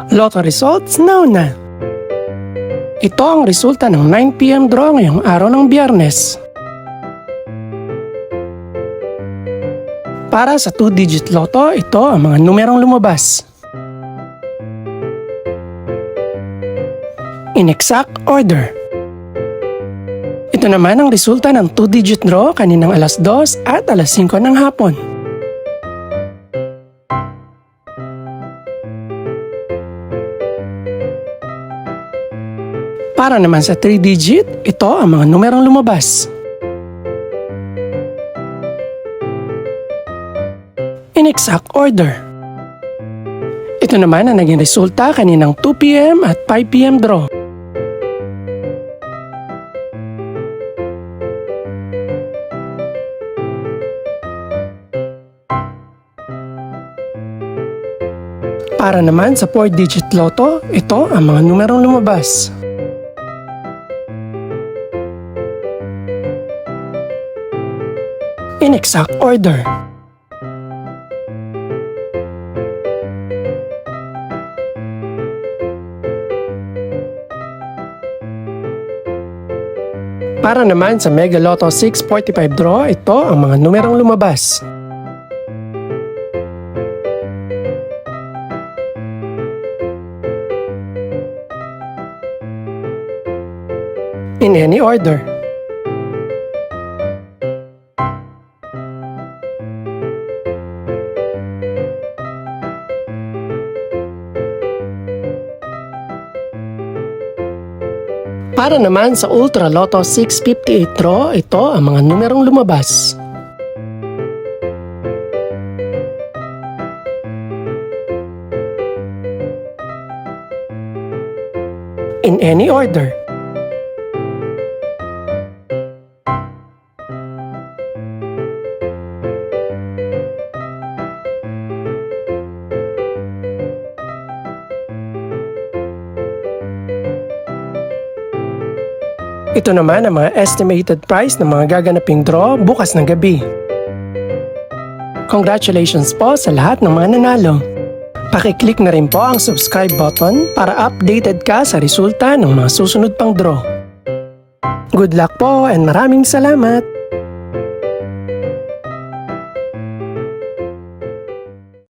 Lotto results now na. Ito ang resulta ng 9 PM draw ngayong araw ng Biyernes. Para sa 2-digit Lotto, ito ang mga numerong lumabas. In exact order. Ito naman ang resulta ng 2-digit draw kaninang alas 2 at alas 5 ng hapon. Para naman sa 3-digit, ito ang mga numerong lumabas. In exact order. Ito naman ang naging resulta kaninang 2 PM at 5 PM draw. Para naman sa 4-digit Lotto, ito ang mga numerong lumabas. In exact order. Para naman sa Mega Lotto 645 draw, ito ang mga numerong lumabas. In any order. Para naman sa Ultra Lotto 658 draw, ito ang mga numerong lumabas. In any order. Ito naman ang mga estimated price ng mga gaganaping draw bukas ng gabi. Congratulations po sa lahat ng mga nanalo. Pakiclick na rin po ang subscribe button para updated ka sa resulta ng mga susunod pang draw. Good luck po and maraming salamat!